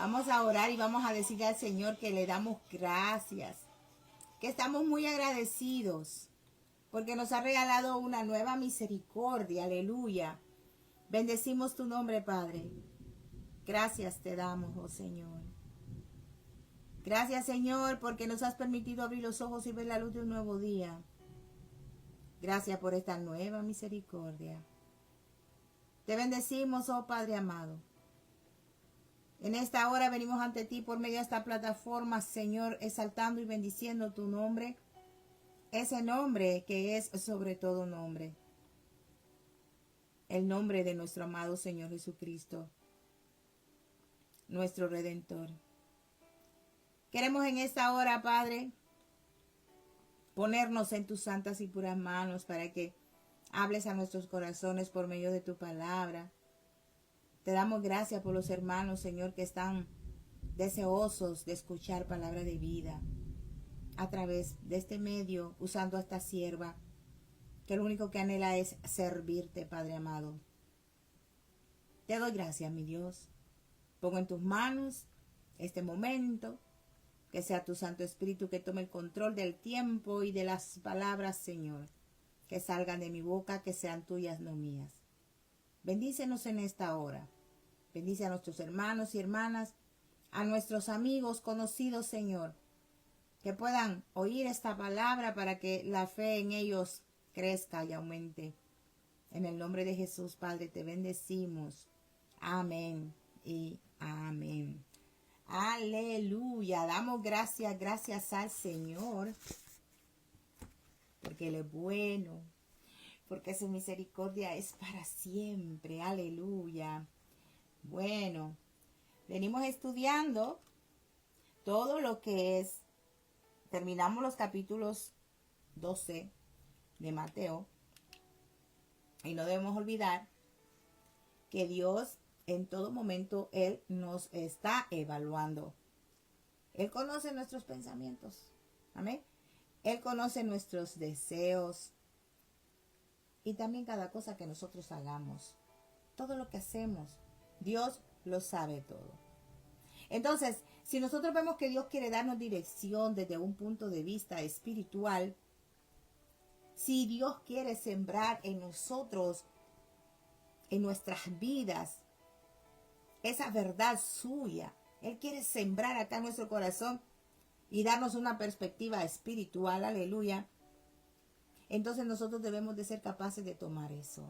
Vamos a orar y vamos a decirle al Señor que le damos gracias, que estamos muy agradecidos porque nos ha regalado una nueva misericordia. Aleluya. Bendecimos tu nombre, Padre. Gracias te damos, oh Señor. Gracias, Señor, porque nos has permitido abrir los ojos y ver la luz de un nuevo día. Gracias por esta nueva misericordia. Te bendecimos, oh Padre amado. En esta hora venimos ante ti por medio de esta plataforma, Señor, exaltando y bendiciendo tu nombre. Ese nombre que es sobre todo nombre. El nombre de nuestro amado Señor Jesucristo, nuestro Redentor. Queremos en esta hora, Padre, ponernos en tus santas y puras manos para que hables a nuestros corazones por medio de tu palabra. Te damos gracias por los hermanos, Señor, que están deseosos de escuchar palabra de vida a través de este medio, usando a esta sierva, que lo único que anhela es servirte, Padre amado. Te doy gracias, mi Dios. Pongo en tus manos este momento, que sea tu Santo Espíritu que tome el control del tiempo y de las palabras, Señor, que salgan de mi boca, que sean tuyas, no mías. Bendícenos en esta hora. Bendice a nuestros hermanos y hermanas, a nuestros amigos conocidos, Señor, que puedan oír esta palabra para que la fe en ellos crezca y aumente. En el nombre de Jesús, Padre, te bendecimos. Amén y amén. Aleluya. Damos gracias al Señor, porque Él es bueno, porque su misericordia es para siempre. Aleluya. Bueno, venimos estudiando todo lo que es, terminamos los capítulos 12 de Mateo, y no debemos olvidar que Dios en todo momento, Él nos está evaluando. Él conoce nuestros pensamientos. Amén. Él conoce nuestros deseos y también cada cosa que nosotros hagamos. Todo lo que hacemos, Dios lo sabe todo. Entonces, si nosotros vemos que Dios quiere darnos dirección desde un punto de vista espiritual, si Dios quiere sembrar en nosotros, en nuestras vidas, esa verdad suya, Él quiere sembrar acá en nuestro corazón y darnos una perspectiva espiritual, aleluya. Entonces nosotros debemos de ser capaces de tomar eso.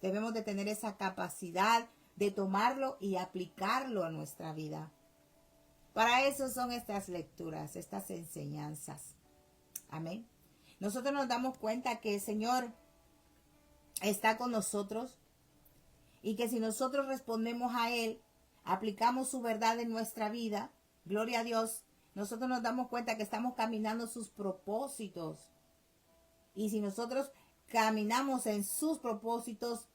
Debemos de tener esa capacidad de tomarlo y aplicarlo a nuestra vida. Para eso son estas lecturas, estas enseñanzas. Amén. Nosotros nos damos cuenta que el Señor está con nosotros y que si nosotros respondemos a Él, aplicamos su verdad en nuestra vida, gloria a Dios, nosotros nos damos cuenta que estamos caminando sus propósitos. Y si nosotros caminamos en sus propósitos,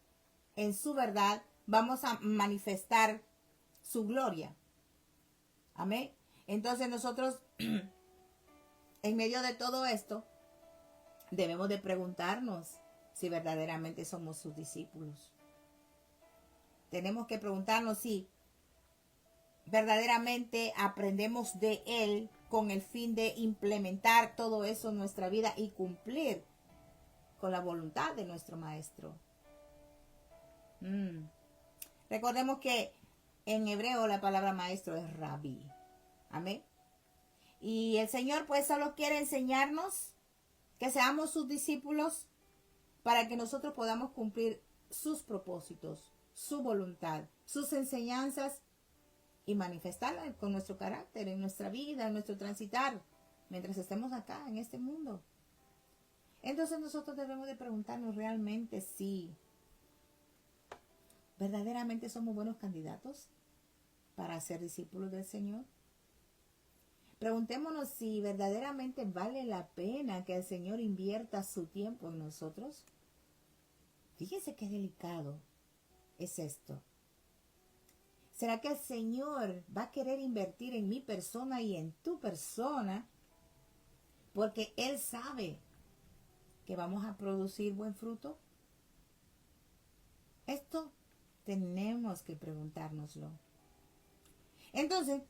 en su verdad, vamos a manifestar su gloria. Amén. Entonces nosotros, en medio de todo esto, debemos de preguntarnos si verdaderamente somos sus discípulos. Tenemos que preguntarnos si verdaderamente aprendemos de Él con el fin de implementar todo eso en nuestra vida y cumplir con la voluntad de nuestro Maestro. Recordemos que en hebreo la palabra maestro es rabí. Amén. Y el Señor pues solo quiere enseñarnos que seamos sus discípulos para que nosotros podamos cumplir sus propósitos, su voluntad, sus enseñanzas y manifestarla con nuestro carácter, en nuestra vida, en nuestro transitar, mientras estemos acá en este mundo. Entonces nosotros debemos de preguntarnos realmente si verdaderamente somos buenos candidatos para ser discípulos del Señor. Preguntémonos si verdaderamente vale la pena que el Señor invierta su tiempo en nosotros. Fíjese qué delicado es esto. ¿Será que el Señor va a querer invertir en mi persona y en tu persona? Porque Él sabe que vamos a producir buen fruto. Esto tenemos que preguntárnoslo. Entonces,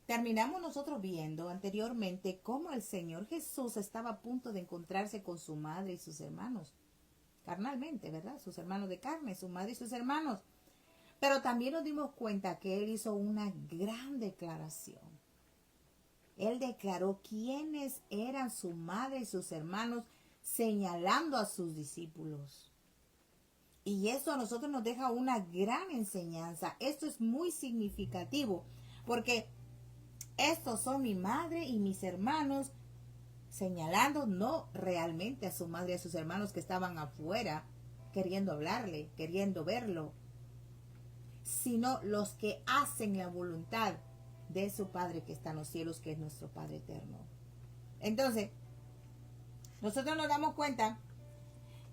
terminamos nosotros viendo anteriormente cómo el Señor Jesús estaba a punto de encontrarse con su madre y sus hermanos, carnalmente, ¿verdad? Sus hermanos de carne, su madre y sus hermanos. Pero también nos dimos cuenta que Él hizo una gran declaración. Él declaró quiénes eran su madre y sus hermanos, señalando a sus discípulos. Y eso a nosotros nos deja una gran enseñanza. Esto es muy significativo, porque estos son mi madre y mis hermanos, señalando no realmente a su madre y a sus hermanos que estaban afuera, queriendo hablarle, queriendo verlo, sino los que hacen la voluntad de su Padre que está en los cielos, que es nuestro Padre eterno. Entonces, nosotros nos damos cuenta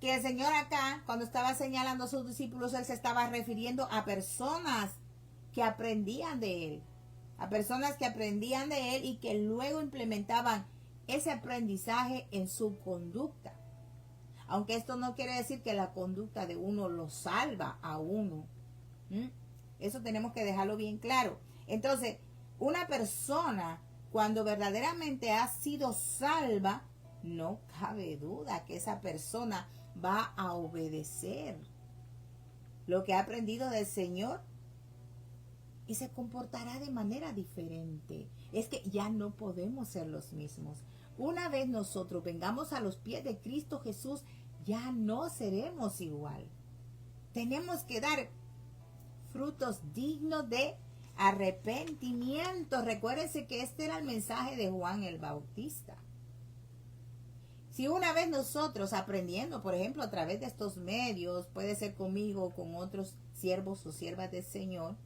que el Señor acá, cuando estaba señalando a sus discípulos, Él se estaba refiriendo a personas que aprendían de Él, a personas que aprendían de Él y que luego implementaban ese aprendizaje en su conducta. Aunque esto no quiere decir que la conducta de uno lo salva a uno. Eso tenemos que dejarlo bien claro. Entonces, una persona, cuando verdaderamente ha sido salva, no cabe duda que esa persona va a obedecer lo que ha aprendido del Señor y se comportará de manera diferente. Es que ya no podemos ser los mismos. Una vez nosotros vengamos a los pies de Cristo Jesús, ya no seremos igual. Tenemos que dar frutos dignos de arrepentimiento. Recuérdense que este era el mensaje de Juan el Bautista. Si una vez nosotros aprendiendo, por ejemplo, a través de estos medios, puede ser conmigo o con otros siervos o siervas del Señor,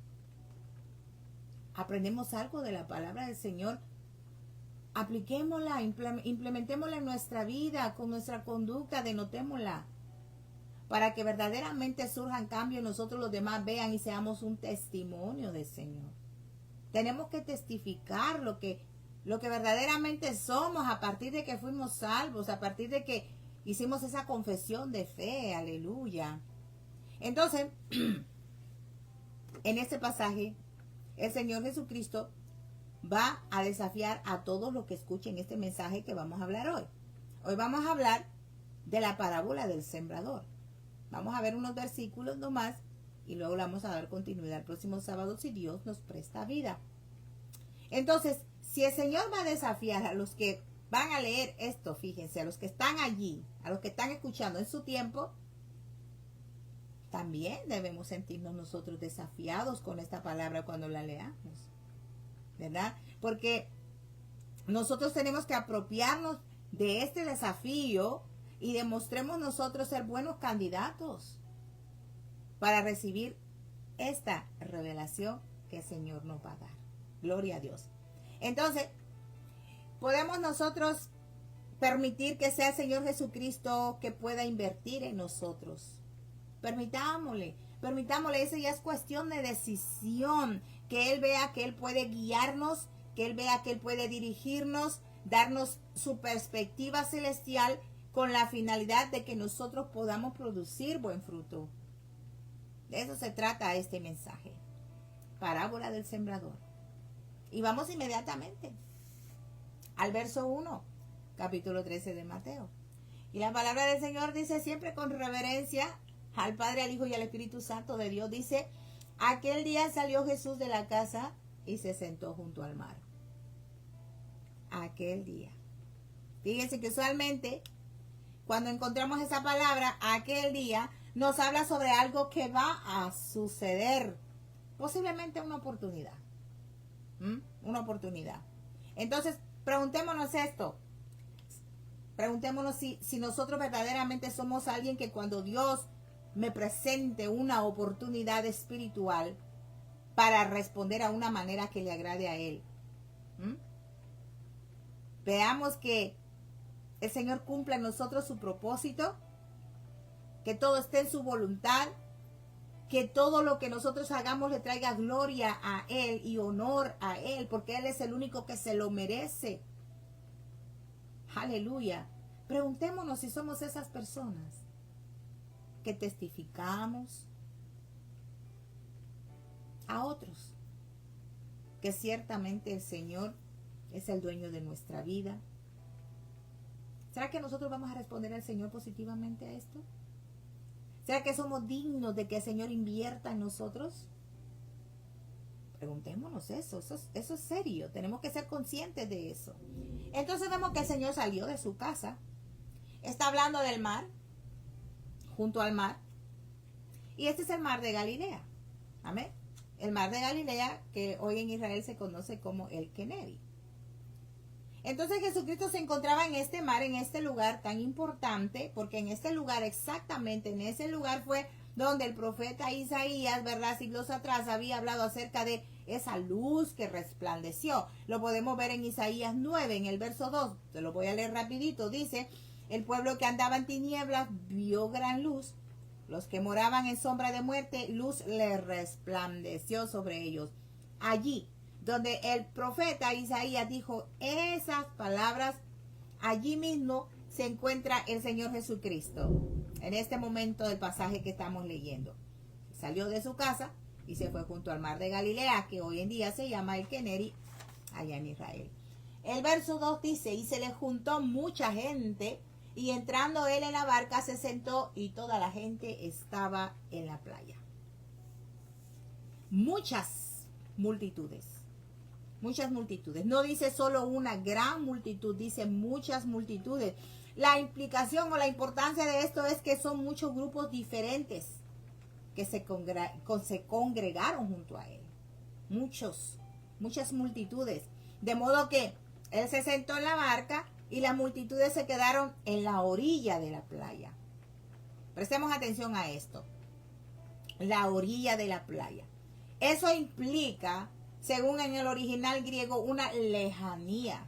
aprendemos algo de la palabra del Señor, apliquémosla, implementémosla en nuestra vida, con nuestra conducta, denotémosla, para que verdaderamente surjan cambios y nosotros los demás vean y seamos un testimonio del Señor. Tenemos que testificar lo que verdaderamente somos a partir de que fuimos salvos, a partir de que hicimos esa confesión de fe, aleluya. Entonces, en este pasaje, el Señor Jesucristo va a desafiar a todos los que escuchen este mensaje que vamos a hablar hoy. Hoy vamos a hablar de la parábola del sembrador. Vamos a ver unos versículos nomás y luego le vamos a dar continuidad el próximo sábado si Dios nos presta vida. Entonces, si el Señor va a desafiar a los que van a leer esto, fíjense, a los que están allí, a los que están escuchando en su tiempo, también debemos sentirnos nosotros desafiados con esta palabra cuando la leamos, ¿verdad? Porque nosotros tenemos que apropiarnos de este desafío y demostremos nosotros ser buenos candidatos para recibir esta revelación que el Señor nos va a dar. Gloria a Dios. Entonces, podemos nosotros permitir que sea el Señor Jesucristo que pueda invertir en nosotros. Permitámosle, eso ya es cuestión de decisión, que Él vea que Él puede guiarnos, que Él vea que Él puede dirigirnos, darnos su perspectiva celestial con la finalidad de que nosotros podamos producir buen fruto. De eso se trata este mensaje. Parábola del sembrador. Y vamos inmediatamente al verso 1, capítulo 13 de Mateo. Y la palabra del Señor dice siempre con reverencia al Padre, al Hijo y al Espíritu Santo de Dios. Dice, aquel día salió Jesús de la casa y se sentó junto al mar. Aquel día. Fíjense que usualmente cuando encontramos esa palabra, aquel día, nos habla sobre algo que va a suceder. Posiblemente una oportunidad. Una oportunidad. Entonces, preguntémonos esto. Preguntémonos si nosotros verdaderamente somos alguien que cuando Dios me presente una oportunidad espiritual para responder a una manera que le agrade a Él. Veamos que el Señor cumpla en nosotros su propósito, que todo esté en su voluntad, que todo lo que nosotros hagamos le traiga gloria a Él y honor a Él, porque Él es el único que se lo merece. Aleluya. Preguntémonos si somos esas personas que testificamos a otros, que ciertamente el Señor es el dueño de nuestra vida? ¿Será que nosotros vamos a responder al Señor positivamente a esto? ¿Será que somos dignos de que el Señor invierta en nosotros? Preguntémonos eso es serio, tenemos que ser conscientes de eso. Entonces vemos que el Señor salió de su casa, está hablando del mar, junto al mar, y este es el mar de Galilea, amén, el mar de Galilea que hoy en Israel se conoce como el Queneri. Entonces Jesucristo se encontraba en este mar, en este lugar tan importante, porque en este lugar, exactamente en ese lugar fue donde el profeta Isaías, ¿verdad?, siglos atrás había hablado acerca de esa luz que resplandeció. Lo podemos ver en Isaías 9, en el verso 2. Te lo voy a leer rapidito. Dice, el pueblo que andaba en tinieblas vio gran luz. Los que moraban en sombra de muerte, luz le resplandeció sobre ellos. Allí, donde el profeta Isaías dijo esas palabras, allí mismo se encuentra el Señor Jesucristo. En este momento del pasaje que estamos leyendo. Salió de su casa y se fue junto al mar de Galilea, que hoy en día se llama el Queneri, allá en Israel. El verso 2 dice, y se le juntó mucha gente, y entrando él en la barca se sentó, y toda la gente estaba en la playa. Muchas multitudes. Muchas multitudes. No dice solo una gran multitud, dice muchas multitudes. La implicación o la importancia de esto es que son muchos grupos diferentes que se congregaron junto a él. Muchas multitudes. De modo que él se sentó en la barca y las multitudes se quedaron en la orilla de la playa. Prestemos atención a esto. La orilla de la playa. Eso implica, según en el original griego, una lejanía.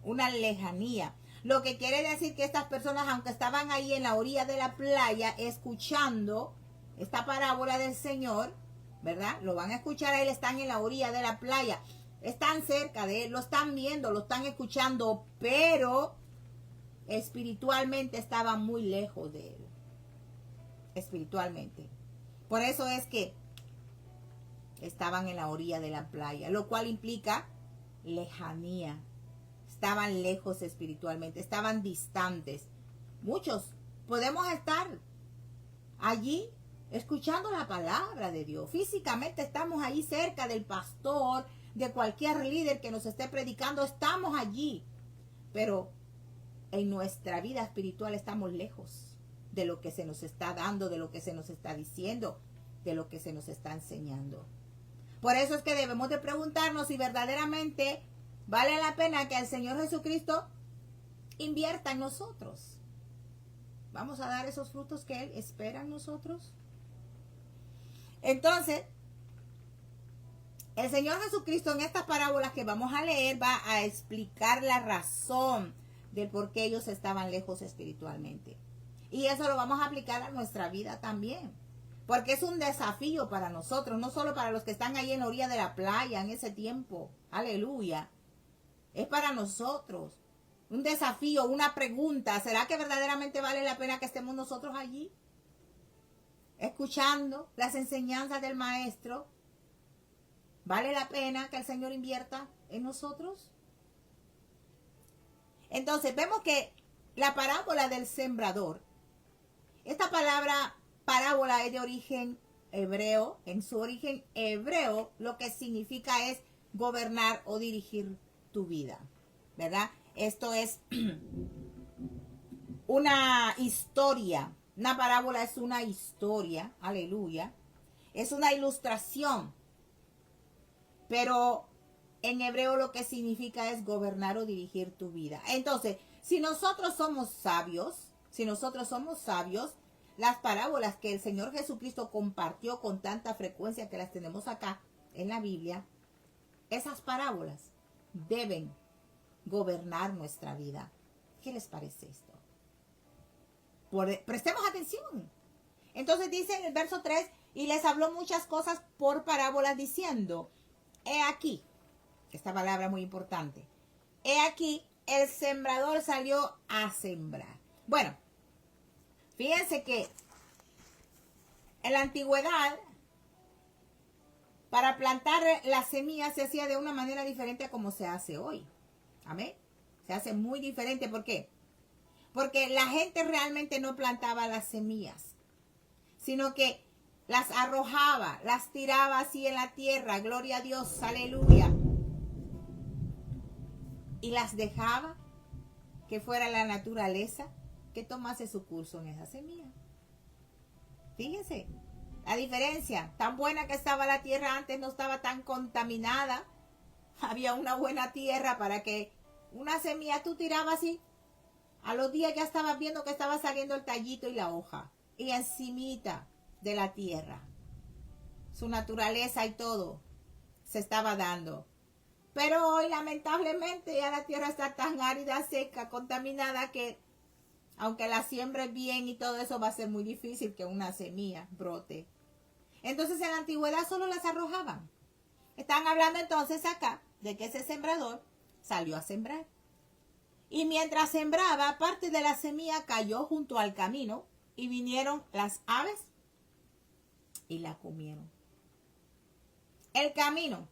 Una lejanía. Lo que quiere decir que estas personas, aunque estaban ahí en la orilla de la playa, escuchando esta parábola del Señor, ¿verdad? Lo van a escuchar a él, están en la orilla de la playa, están cerca de él, lo están viendo, lo están escuchando, pero espiritualmente estaban muy lejos de él. Espiritualmente. Por eso es que estaban en la orilla de la playa, lo cual implica lejanía. Estaban lejos espiritualmente, estaban distantes. Muchos podemos estar allí escuchando la palabra de Dios. Físicamente estamos ahí cerca del pastor, de cualquier líder que nos esté predicando, estamos allí. Pero en nuestra vida espiritual estamos lejos de lo que se nos está dando, de lo que se nos está diciendo, de lo que se nos está enseñando. Por eso es que debemos de preguntarnos si verdaderamente vale la pena que el Señor Jesucristo invierta en nosotros. ¿Vamos a dar esos frutos que Él espera en nosotros? Entonces, el Señor Jesucristo en estas parábolas que vamos a leer va a explicar la razón del por qué ellos estaban lejos espiritualmente. Y eso lo vamos a aplicar a nuestra vida también. Porque es un desafío para nosotros, no solo para los que están ahí en la orilla de la playa en ese tiempo. Aleluya. Es para nosotros. Un desafío, una pregunta. ¿Será que verdaderamente vale la pena que estemos nosotros allí? Escuchando las enseñanzas del Maestro. ¿Vale la pena que el Señor invierta en nosotros? Entonces vemos que la parábola del sembrador, esta palabra parábola es de origen hebreo. En su origen hebreo lo que significa es gobernar o dirigir tu vida, ¿verdad? Esto es una historia. Una parábola es una historia, aleluya. Es una ilustración. Pero en hebreo lo que significa es gobernar o dirigir tu vida. Entonces, si nosotros somos sabios, las parábolas que el Señor Jesucristo compartió con tanta frecuencia que las tenemos acá en la Biblia, esas parábolas deben gobernar nuestra vida. ¿Qué les parece esto? Prestemos atención. Entonces dice en el verso 3, y les habló muchas cosas por parábolas diciendo, he aquí, esta palabra muy importante, he aquí el sembrador salió a sembrar. Bueno, fíjense que en la antigüedad para plantar las semillas se hacía de una manera diferente a como se hace hoy. Amén. Se hace muy diferente. ¿Por qué? Porque la gente realmente no plantaba las semillas, sino que las arrojaba, las tiraba así en la tierra. Gloria a Dios, aleluya. Y las dejaba que fuera la naturaleza que tomase su curso en esa semilla. Fíjense, la diferencia. Tan buena que estaba la tierra antes, no estaba tan contaminada. Había una buena tierra para que una semilla tú tirabas así. A los días ya estabas viendo que estaba saliendo el tallito y la hoja. Y encimita de la tierra. Su naturaleza y todo se estaba dando. Pero hoy lamentablemente ya la tierra está tan árida, seca, contaminada que aunque la siembres bien y todo eso va a ser muy difícil que una semilla brote. Entonces en la antigüedad solo las arrojaban. Están hablando entonces acá de que ese sembrador salió a sembrar. Y mientras sembraba, parte de la semilla cayó junto al camino y vinieron las aves y la comieron. El camino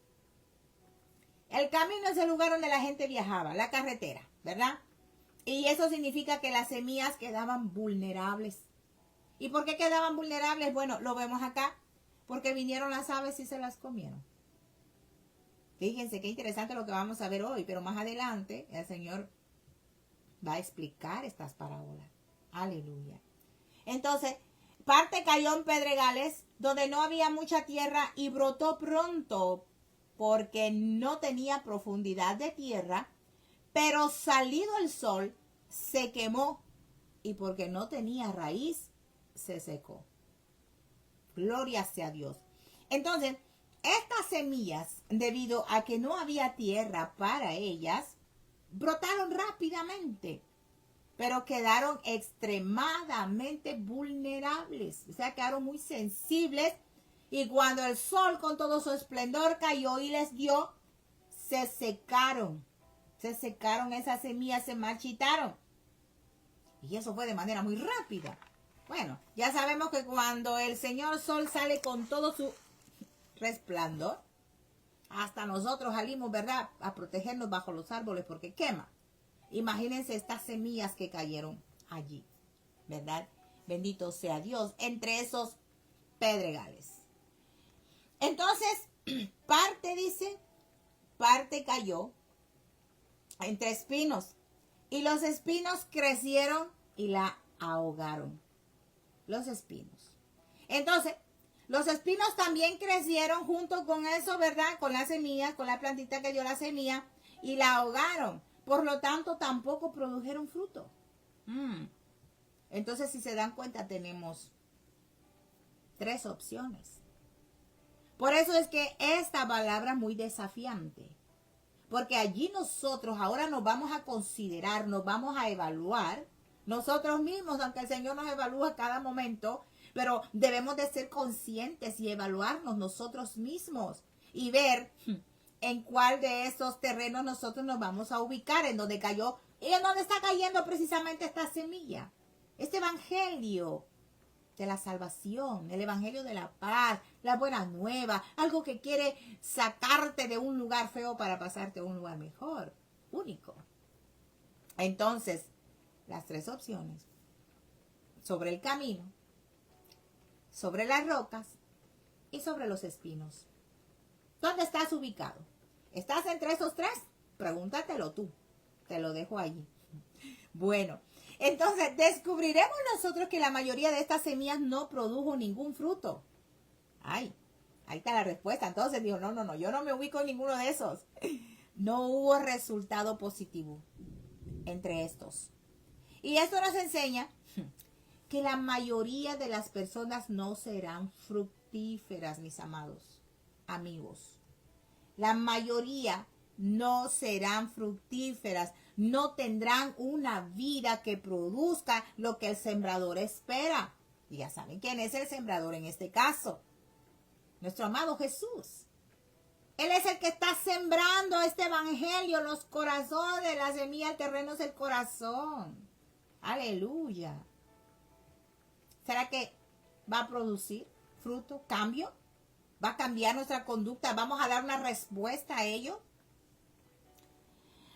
es el lugar donde la gente viajaba, la carretera, ¿verdad? Y eso significa que las semillas quedaban vulnerables. ¿Y por qué quedaban vulnerables? Bueno, lo vemos acá, porque vinieron las aves y se las comieron. Fíjense qué interesante lo que vamos a ver hoy, pero más adelante el Señor va a explicar estas parábolas. Aleluya. Entonces, parte cayó en pedregales donde no había mucha tierra y brotó pronto porque no tenía profundidad de tierra, pero salido el sol se quemó y porque no tenía raíz se secó. Gloria sea Dios. Entonces, estas semillas, debido a que no había tierra para ellas, brotaron rápidamente, pero quedaron extremadamente vulnerables. O sea, quedaron muy sensibles. Y cuando el sol con todo su esplendor cayó y les dio, se secaron. Se secaron esas semillas, se marchitaron. Y eso fue de manera muy rápida. Bueno, ya sabemos que cuando el Señor Sol sale con todo su resplandor, hasta nosotros salimos, ¿verdad?, a protegernos bajo los árboles porque quema. Imagínense estas semillas que cayeron allí, ¿verdad? Bendito sea Dios, entre esos pedregales. Entonces, parte cayó entre espinos. Y los espinos crecieron y la ahogaron. Los espinos. Entonces, los espinos también crecieron junto con eso, ¿verdad? Con la semilla, con la plantita que dio la semilla, y la ahogaron. Por lo tanto, tampoco produjeron fruto. Entonces, si se dan cuenta, tenemos 3 opciones. Por eso es que esta palabra es muy desafiante. Porque allí nosotros ahora nos vamos a considerar, nos vamos a evaluar nosotros mismos, aunque el Señor nos evalúa cada momento, pero debemos de ser conscientes y evaluarnos nosotros mismos y ver en cuál de esos terrenos nosotros nos vamos a ubicar, en donde cayó y en donde está cayendo precisamente esta semilla, este evangelio de la salvación, el evangelio de la paz, la buena nueva, algo que quiere sacarte de un lugar feo para pasarte a un lugar mejor, único. Entonces, las 3 opciones: sobre el camino, sobre las rocas y sobre los espinos. ¿Dónde estás ubicado? ¿Estás entre esos 3? Pregúntatelo tú. Te lo dejo allí. Bueno, entonces descubriremos nosotros que la mayoría de estas semillas no produjo ningún fruto. Ay, ahí está la respuesta. Entonces dijo, no, yo no me ubico en ninguno de esos. No hubo resultado positivo entre estos. Y esto nos enseña que la mayoría de las personas no serán fructíferas, mis amados amigos. La mayoría no serán fructíferas, no tendrán una vida que produzca lo que el sembrador espera. Y ya saben quién es el sembrador en este caso. Nuestro amado Jesús. Él es el que está sembrando este evangelio en los corazones. La semilla del terreno es el corazón. Aleluya. ¿Será que va a producir fruto, cambio? va a cambiar nuestra conducta, vamos a dar una respuesta a ello.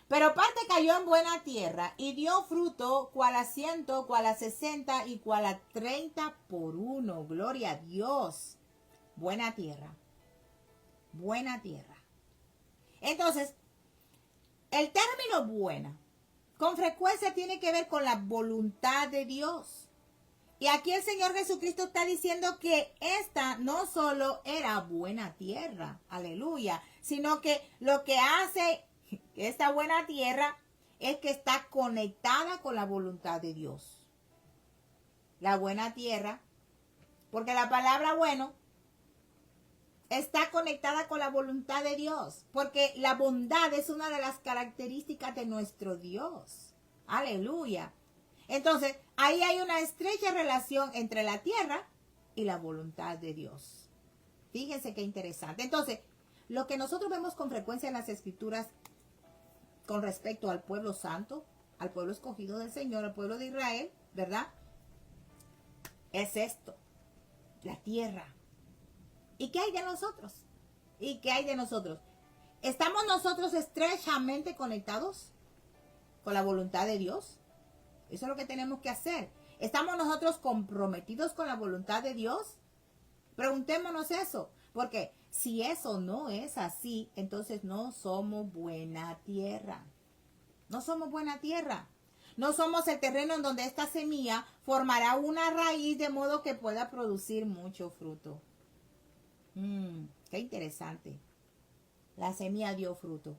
Pero parte cayó en buena tierra y dio fruto, cual a 100, cual a 60 y cual a 30 por uno. Gloria a Dios. Buena tierra. Buena tierra. Entonces, el término buena con frecuencia tiene que ver con la voluntad de Dios. Y aquí el Señor Jesucristo está diciendo que esta no solo era buena tierra, aleluya, sino que lo que hace esta buena tierra es que está conectada con la voluntad de Dios. La buena tierra, porque la palabra bueno está conectada con la voluntad de Dios, porque la bondad es una de las características de nuestro Dios. Aleluya. Entonces, ahí hay una estrecha relación entre la tierra y la voluntad de Dios. Fíjense qué interesante. Entonces, lo que nosotros vemos con frecuencia en las Escrituras con respecto al pueblo santo, al pueblo escogido del Señor, al pueblo de Israel, ¿verdad? Es esto, la tierra. ¿Y qué hay de nosotros? ¿Y qué hay de nosotros? ¿Estamos nosotros estrechamente conectados con la voluntad de Dios? Eso es lo que tenemos que hacer. ¿Estamos nosotros comprometidos con la voluntad de Dios? Preguntémonos eso, porque si eso no es así, entonces no somos buena tierra. No somos buena tierra. No somos el terreno en donde esta semilla formará una raíz de modo que pueda producir mucho fruto. Qué interesante. La semilla dio fruto,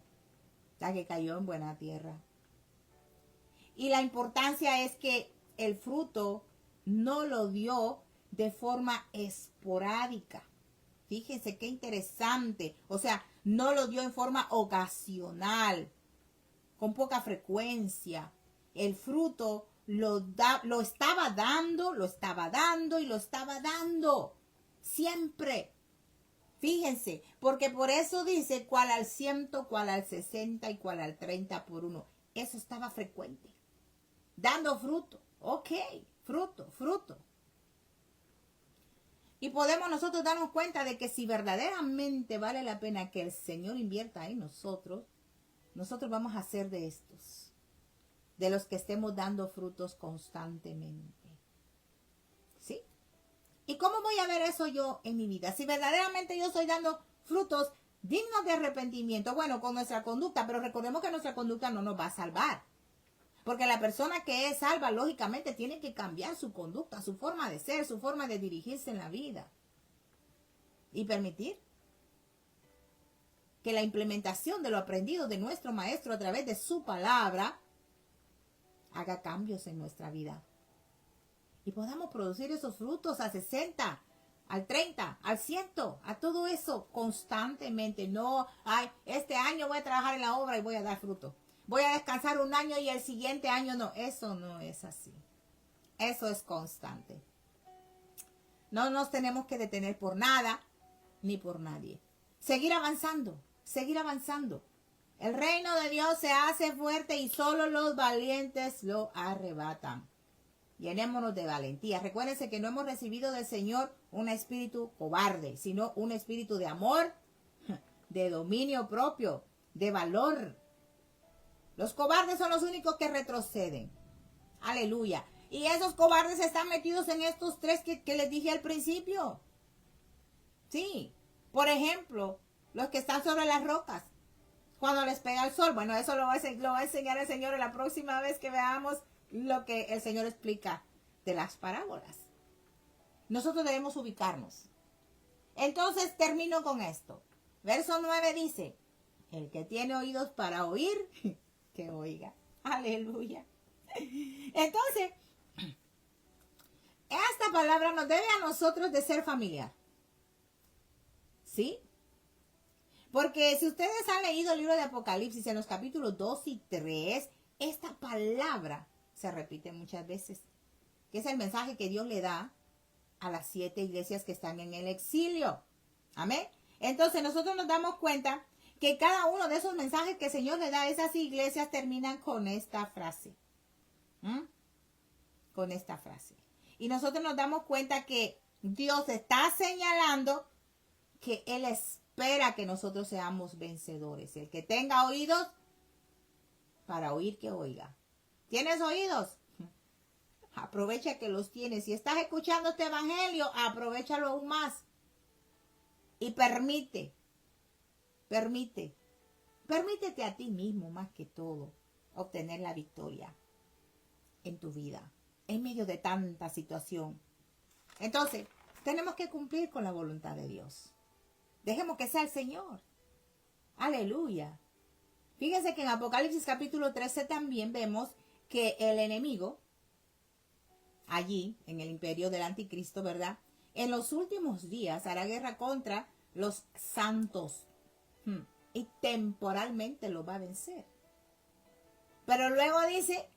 la que cayó en buena tierra. Y la importancia es que el fruto no lo dio de forma esporádica. Fíjense qué interesante. O sea, no lo dio en forma ocasional, con poca frecuencia. El fruto lo estaba dando y lo estaba dando. Siempre. Fíjense, porque por eso dice cuál al 100, cuál al 60 y cuál al 30 por uno. Eso estaba frecuente. Dando fruto. Ok, fruto. Y podemos nosotros darnos cuenta de que si verdaderamente vale la pena que el Señor invierta en nosotros, nosotros vamos a ser de estos, de los que estemos dando frutos constantemente. ¿Sí? ¿Y cómo voy a ver eso yo en mi vida? Si verdaderamente yo estoy dando frutos dignos de arrepentimiento, bueno, con nuestra conducta, pero recordemos que nuestra conducta no nos va a salvar. Porque la persona que es salva, lógicamente, tiene que cambiar su conducta, su forma de ser, su forma de dirigirse en la vida. Y permitir que la implementación de lo aprendido de nuestro Maestro a través de su palabra haga cambios en nuestra vida. Y podamos producir esos frutos a 60, al 30, al 100, a todo eso constantemente. No, este año voy a trabajar en la obra y voy a dar fruto. Voy a descansar un año y el siguiente año no. Eso no es así. Eso es constante. No nos tenemos que detener por nada ni por nadie. Seguir avanzando, seguir avanzando. El reino de Dios se hace fuerte y solo los valientes lo arrebatan. Llenémonos de valentía. Recuérdense que no hemos recibido del Señor un espíritu cobarde, sino un espíritu de amor, de dominio propio, de valor. Los cobardes son los únicos que retroceden. Aleluya. Y esos cobardes están metidos en estos tres que les dije al principio. Sí. Por ejemplo, los que están sobre las rocas. Cuando les pega el sol. Bueno, eso lo va a enseñar el Señor en la próxima vez que veamos lo que el Señor explica de las parábolas. Nosotros debemos ubicarnos. Entonces termino con esto. Verso 9 dice, el que tiene oídos para oír, que oiga. Aleluya. Entonces, esta palabra nos debe a nosotros de ser familiar. ¿Sí? Porque si ustedes han leído el libro de Apocalipsis en los capítulos 2 y 3, esta palabra se repite muchas veces, que es el mensaje que Dios le da a las 7 iglesias que están en el exilio. Amén. Entonces nosotros nos damos cuenta que cada uno de esos mensajes que el Señor le da a esas iglesias terminan con esta frase. Con esta frase. Y nosotros nos damos cuenta que Dios está señalando que Él espera que nosotros seamos vencedores. El que tenga oídos, para oír que oiga. ¿Tienes oídos? Aprovecha que los tienes. Si estás escuchando este evangelio, aprovéchalo aún más. Y permítete a ti mismo más que todo obtener la victoria en tu vida, en medio de tanta situación. Entonces, tenemos que cumplir con la voluntad de Dios. Dejemos que sea el Señor. Aleluya. Fíjense que en Apocalipsis capítulo 13 también vemos que el enemigo, allí, en el imperio del anticristo, ¿verdad? En los últimos días hará guerra contra los santos. Y temporalmente lo va a vencer. Pero luego dice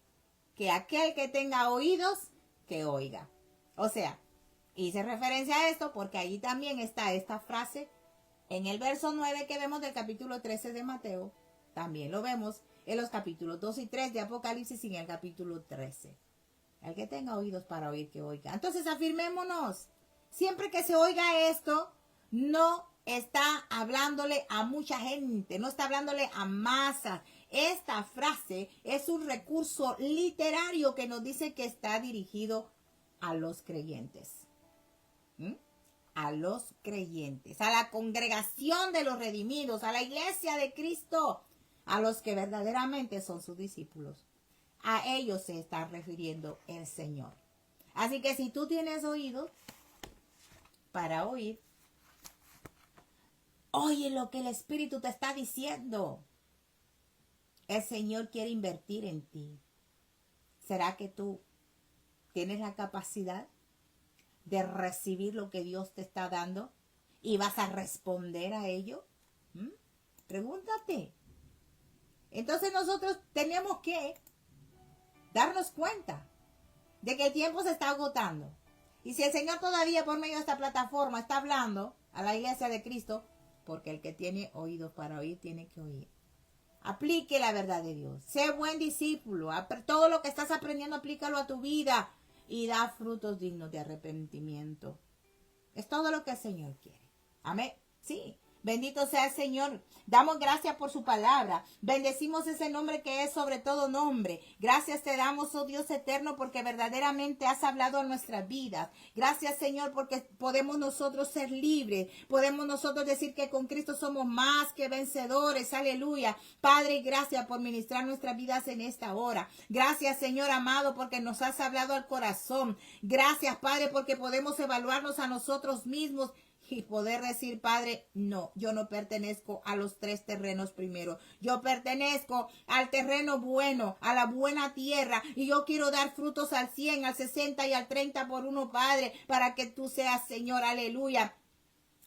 que aquel que tenga oídos, que oiga. O sea, hice referencia a esto porque allí también está esta frase en el verso 9 que vemos del capítulo 13 de Mateo. También lo vemos en los capítulos 2 y 3 de Apocalipsis y en el capítulo 13. El que tenga oídos para oír, que oiga. Entonces afirmémonos. Siempre que se oiga esto, no está hablándole a mucha gente, no está hablándole a masas. Esta frase es un recurso literario que nos dice que está dirigido a los creyentes. A los creyentes, a la congregación de los redimidos, a la iglesia de Cristo, a los que verdaderamente son sus discípulos. A ellos se está refiriendo el Señor. Así que si tú tienes oídos para oír, oye lo que el Espíritu te está diciendo. El Señor quiere invertir en ti. ¿Será que tú tienes la capacidad de recibir lo que Dios te está dando y vas a responder a ello? Pregúntate. Entonces nosotros tenemos que darnos cuenta de que el tiempo se está agotando. Y si el Señor todavía por medio de esta plataforma está hablando a la iglesia de Cristo, porque el que tiene oídos para oír tiene que oír. Aplique la verdad de Dios. Sé buen discípulo. Todo lo que estás aprendiendo, aplícalo a tu vida y da frutos dignos de arrepentimiento. Es todo lo que el Señor quiere. Amén. Sí. Bendito sea el Señor. Damos gracias por su palabra. Bendecimos ese nombre que es sobre todo nombre. Gracias te damos, oh Dios eterno, porque verdaderamente has hablado a nuestras vidas. Gracias, Señor, porque podemos nosotros ser libres. Podemos nosotros decir que con Cristo somos más que vencedores. Aleluya. Padre, gracias por ministrar nuestras vidas en esta hora. Gracias, Señor amado, porque nos has hablado al corazón. Gracias, Padre, porque podemos evaluarnos a nosotros mismos y poder decir, Padre, no, yo no pertenezco a los 3 terrenos primero. Yo pertenezco al terreno bueno, a la buena tierra. Y yo quiero dar frutos al 100, al 60 y al 30 por uno, Padre, para que tú seas, Señor, aleluya,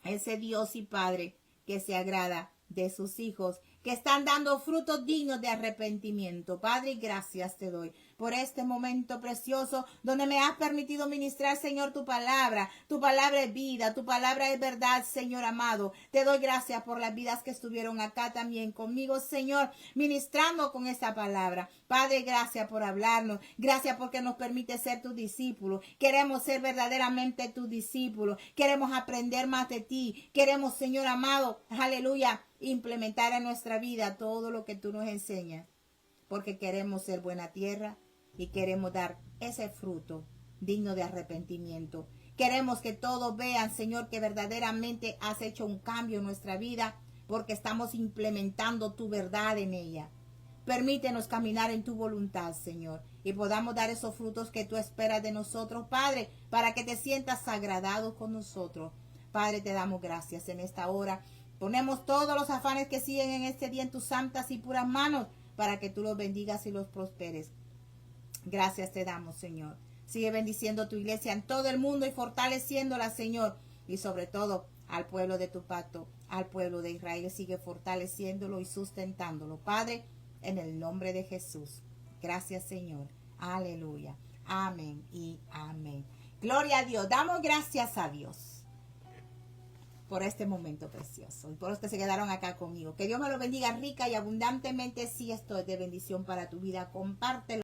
ese Dios y Padre que se agrada de sus hijos, que están dando frutos dignos de arrepentimiento. Padre, gracias te doy por este momento precioso donde me has permitido ministrar, Señor, tu palabra. Tu palabra es vida, tu palabra es verdad, Señor amado. Te doy gracias por las vidas que estuvieron acá también conmigo, Señor, ministrando con esa palabra. Padre, gracias por hablarnos. Gracias porque nos permite ser tus discípulos. Queremos ser verdaderamente tus discípulos. Queremos aprender más de ti. Queremos, Señor amado, aleluya, implementar en nuestra vida todo lo que tú nos enseñas. Porque queremos ser buena tierra y queremos dar ese fruto digno de arrepentimiento. Queremos que todos vean, Señor, que verdaderamente has hecho un cambio en nuestra vida porque estamos implementando tu verdad en ella. Permítenos caminar en tu voluntad, Señor, y podamos dar esos frutos que tú esperas de nosotros, Padre, para que te sientas agradado con nosotros. Padre, te damos gracias en esta hora. Ponemos todos los afanes que siguen en este día en tus santas y puras manos para que tú los bendigas y los prosperes. Gracias te damos, Señor. Sigue bendiciendo tu iglesia en todo el mundo y fortaleciéndola, Señor. Y sobre todo al pueblo de tu pacto, al pueblo de Israel. Sigue fortaleciéndolo y sustentándolo. Padre, en el nombre de Jesús. Gracias, Señor. Aleluya. Amén y amén. Gloria a Dios. Damos gracias a Dios por este momento precioso y por los que se quedaron acá conmigo. Que Dios me lo bendiga rica y abundantemente. Si esto es de bendición para tu vida, compártelo.